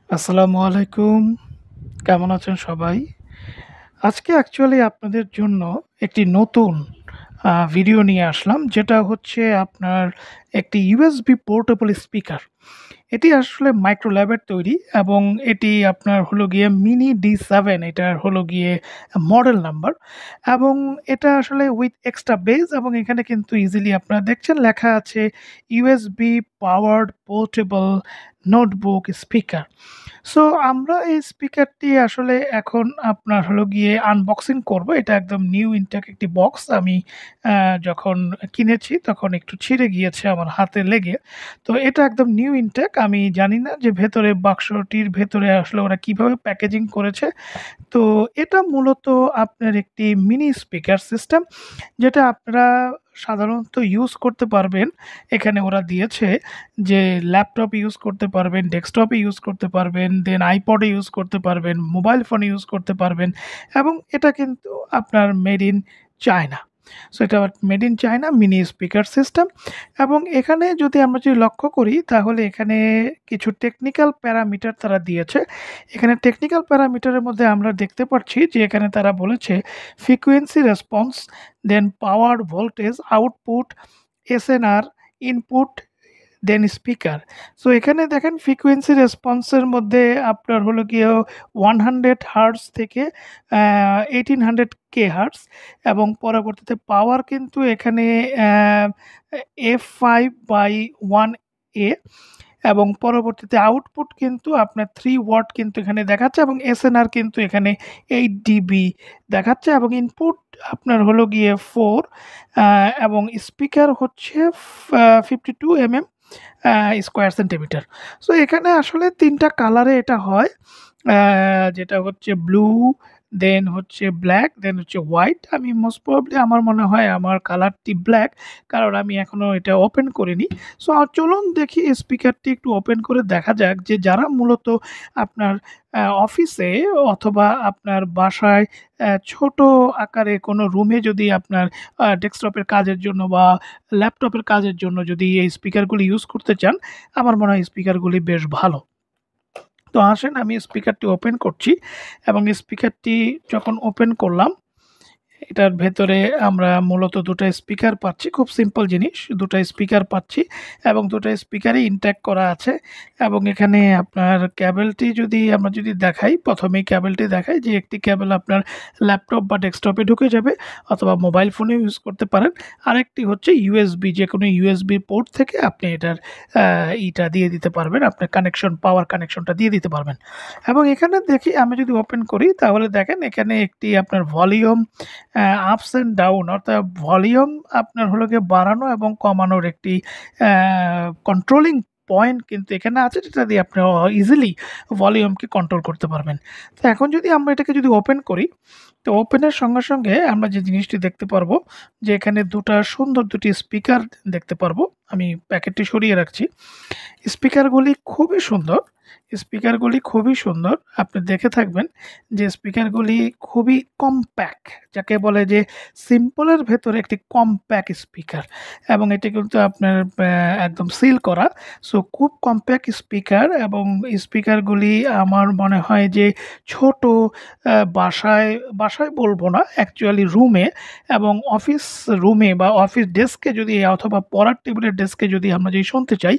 আসসালামু আলাইকুম। কেমন আছেন সবাই? আজকে অ্যাকচুয়ালি আপনাদের জন্য একটি নতুন ভিডিও নিয়ে আসলাম। যেটা হচ্ছে আপনার একটি USB পোর্টেবল স্পিকার। এটি আসলে মাইক্রো ল্যাবের তৈরি এবং এটি আপনার হলো গিয়ে মিনি D7 এটার হলো গিয়ে মডেল নাম্বার এবং এটা আসলে উইথ এক্সট্রা বেস এবং এখানে কিন্তু ইজিলি আপনারা দেখছেন লেখা আছে USB powered portable notebook speaker. So আমরা এই স্পিকারটি আসলে এখন আপনার হলো গিয়ে আনবক্সিং করব। এটা একদম নিউ ইনটেক একটি বক্স। আমি আ যখন কিনেছি তখন একটু ছিঁড়ে গিয়েছে আমার হাতে লেগে। তো এটা একদম নিউ ইনটেক। আমি জানি না যে ভেতরে বাক্সটির ভেতরে আসলে ওরা কিভাবে প্যাকেজিং করেছে। তো এটা মূলত আপনার একটি মিনি স্পিকার সিস্টেম যেটা আপনারা সাধারণত ইউজ করতে পারবেন। এখানে ওরা দিয়েছে যে ল্যাপটপে ইউজ করতে পারবেন, ডেস্কটপে ইউজ করতে পারবেন, দেন আইপডে ইউজ করতে পারবেন, মোবাইল ফোনে ইউজ করতে পারবেন এবং এটা কিন্তু আপনার মেড ইন চায়না। সো এটা made in China mini speaker system এবং এখানে যদি লক্ষ্য করি তাহলে এখানে কিছু টেকনিক্যাল প্যারামিটার তারা দিয়েছে। এখানে টেকনিক্যাল প্যারামিটারের মধ্যে আমরা দেখতে পাচ্ছি যে এখানে তারা বলেছে frequency response, then power voltage, output, SNR, input, then speaker. So এখানে দেখেন ফ্রিকোয়েন্সি রেসপন্সের মধ্যে আপনার হলো গিয়ে 100 হার্টজ থেকে 1800 কে হার্টজ এবং পরবর্তীতে পাওয়ার কিন্তু এখানে F5/1A এবং পরবর্তীতে আউটপুট কিন্তু আপনার 3 ওয়াট কিন্তু এখানে দেখাচ্ছে এবং এসএনআর কিন্তু এখানে 8 ডিবি দেখাচ্ছে এবং ইনপুট আপনার হলো গিয়ে 4 এবং স্পিকার হচ্ছে 52 স্কোয়ার সেন্টিমিটার। সো এখানে আসলে ৩ টা কালারে এটা হয়। যেটা হচ্ছে ব্লু, দেন হচ্ছে ব্লাক, দেন হচ্ছে হোয়াইট। আমি মোস্ট প্রবাবলি আমার মনে হয় আমার কালারটি ব্লাক কারণ আমি এখনো এটা ওপেন করিনি। সো চলুন দেখি স্পিকারটি একটু ওপেন করে দেখা যাক যে যারা মূলত আপনার অফিসে অথবা আপনার বাসায় ছোট আকারে কোনো রুমে যদি আপনার ডেস্কটপের কাজের জন্য বা ল্যাপটপের কাজের জন্য যদি এই স্পিকারগুলি ইউজ করতে চান, আমার মনে হয় স্পিকারগুলি বেশ ভালো। তো আসেন আমি স্পিকারটি ওপেন করছি এবং স্পিকারটি যখন ওপেন করলাম এটার ভেতরে আমরা মূলত ২ টা স্পিকার পাচ্ছি। খুব সিম্পল জিনিস। ২ টা স্পিকার পাচ্ছি এবং ২ টা স্পিকারই ইনট্যাক্ট করা আছে এবং এখানে আপনার ক্যাবেলটি যদি দেখাই, ১ম এই ক্যাবেলটি দেখাই যে একটি ক্যাবেল আপনার ল্যাপটপ বা ডেস্কটপে ঢুকে যাবে অথবা মোবাইল ফোনেও ইউজ করতে পারেন। আরেকটি হচ্ছে ইউএসবি যেকোনো ইউএসবি পোর্ট থেকে আপনি এটার ইটা দিয়ে দিতে পারবেন। আপনার কানেকশন পাওয়ার কানেকশনটা দিয়ে দিতে পারবেন। এবং এখানে দেখি আমি যদি ওপেন করি তাহলে দেখেন এখানে একটি আপনার ভলিউম আপস অ্যান্ড ডাউন অর্থাৎ ভলিউম আপনার হলো গিয়ে বাড়ানো এবং কমানোর একটি কন্ট্রোলিং পয়েন্ট কিন্তু এখানে আছে যেটা দিয়ে আপনি ইজিলি ভলিউমকে কন্ট্রোল করতে পারবেন। তো এখন যদি আমরা এটাকে যদি ওপেন করি, তো ওপেনের সঙ্গে, সঙ্গে আমরা যে জিনিসটি দেখতে পারবো যে এখানে ২ টা সুন্দর ২ টি স্পিকার দেখতে পারবো। আমি প্যাকেটটি সরিয়ে রাখছি। স্পিকারগুলি খুবই সুন্দর। স্পিকারগুলি খুবই সুন্দর। আপনি দেখে থাকবেন যে স্পিকারগুলি খুবই কম্প্যাক্ট। যাকে বলে যে সিম্পলের ভেতরে একটি কম্প্যাক্ট স্পিকার এবং এটি কিন্তু আপনার একদম সিল করা। সো খুব কম্প্যাক্ট স্পিকার এবং স্পিকারগুলি আমার মনে হয় যে ছোট বাসায় বলব না অ্যাকচুয়ালি রুমে এবং অফিস রুমে বা অফিস ডেস্কে যদি অথবা পড়ার টেবিলের ডেস্কে যদি আমরা যদি শুনতে চাই,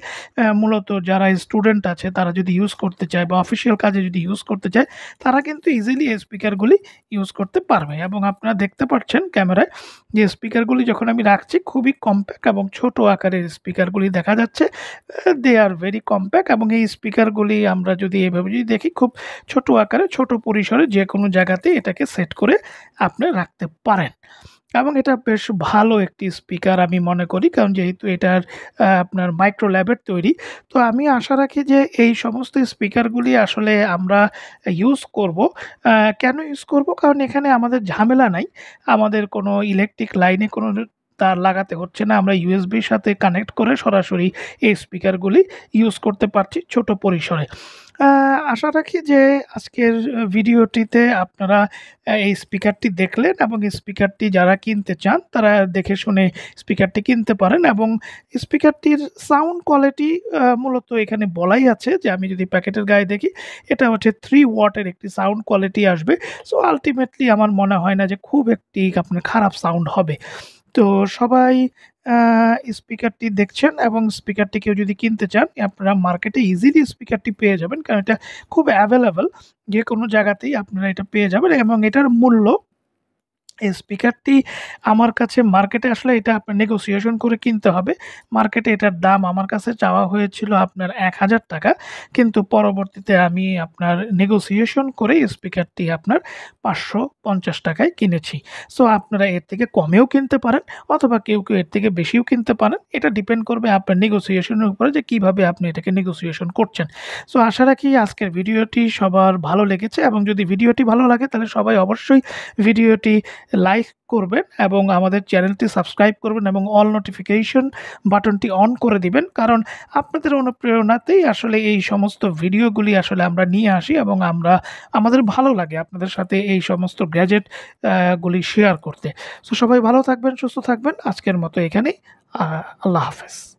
মূলত যারা স্টুডেন্ট আছে তারা যদি ইউজ করতে চায় বা অফিসিয়াল কাজে যদি ইউজ করতে চায়, তারা কিন্তু ইজিলি এই স্পিকারগুলি ইউজ করতে পারবে এবং আপনারা দেখতে পাচ্ছেন ক্যামেরায় যে স্পিকারগুলি যখন আমি রাখছি খুবই কম্প্যাক্ট এবং ছোট আকারের স্পিকারগুলি দেখা যাচ্ছে। দে আর ভেরি কম্প্যাক্ট এবং এই স্পিকারগুলি আমরা যদি এভাবে যদি দেখি খুব ছোট আকারে, ছোট পরিসরে যেকোনো জায়গাতেই এটাকে সেট করে আপনি রাখতে পারেন। এবং এটা বেশ ভালো একটি স্পিকার আমি মনে করি। কারণ যেহেতু এটার আপনার মাইক্রো ল্যাবের তৈরি। তো আমি আশা রাখি যে এই সমস্ত স্পিকারগুলি আসলে আমরা ইউজ করব। কেন ইউজ করব? কারণ এখানে আমাদের ঝামেলা নাই। আমাদের কোনো ইলেকট্রিক লাইনে কোনো তার লাগাতে হচ্ছে না। আমরা ইউএসবির সাথে কানেক্ট করে সরাসরি এই স্পিকারগুলি ইউজ করতে পারছি ছোট পরিসরে। আ আশা রাখি যে আজকের ভিডিওটিতে আপনারা এই স্পিকারটি দেখলেন এবং এই স্পিকারটি যারা কিনতে চান তারা দেখে শুনে স্পিকারটি কিনতে পারেন এবং স্পিকারটির সাউন্ড কোয়ালিটি মূলত এখানে বলাই আছে যে আমি যদি প্যাকেটের গায়ে দেখি এটা হচ্ছে 3 ওয়াটের একটি সাউন্ড কোয়ালিটি আসবে। সো আল্টিমেটলি আমার মনে হয় না যে খুব একটি আপনার খারাপ সাউন্ড হবে। তো সবাই আ স্পিকারটি দেখছেন এবং স্পিকারটি কেউ যদি কিনতে চান আপনারা মার্কেটে ইজিলি স্পিকারটি পেয়ে যাবেন। কারণ এটা খুব অ্যাভেলেবল। যেকোনো জায়গাতেই আপনারা এটা পেয়ে যাবেন এবং এটার মূল্য এই স্পিকারটি আমার কাছে মার্কেটে আসলে এটা আপনার নেগোসিয়েশন করে কিনতে হবে। মার্কেটে এটার দাম আমার কাছে চাওয়া হয়েছিল আপনার ৳১,০০০ কিন্তু পরবর্তীতে আমি আপনার নেগোসিয়েশন করে স্পিকারটি আপনার ৳৫৫০ য় কিনেছি। সো আপনারা এর থেকে কমেও কিনতে পারেন অথবা কেউ এর থেকে বেশিও কিনতে পারেন। এটা ডিপেন্ড করবে আপনার নেগোসিয়েশনের উপরে যে কিভাবে আপনি এটাকে নেগোসিয়েশন করছেন। সো আশা রাখি আজকের ভিডিওটি সবার ভালো লেগেছে এবং যদি ভিডিওটি ভালো লাগে তাহলে সবাই অবশ্যই ভিডিওটি লাইক করবেন এবং আমাদের চ্যানেলটি সাবস্ক্রাইব করবেন এবং অল নোটিফিকেশন বাটনটি অন করে দিবেন। কারণ আপনাদের অনুপ্রেরণাতেই আসলে এই সমস্ত ভিডিওগুলি আসলে আমরা নিয়ে আসি এবং আমাদের ভালো লাগে আপনাদের সাথে এই সমস্ত গ্যাজেট গুলি শেয়ার করতে। সো সবাই ভালো থাকবেন, সুস্থ থাকবেন। আজকের মতো এখানেই। আল্লাহ হাফেজ।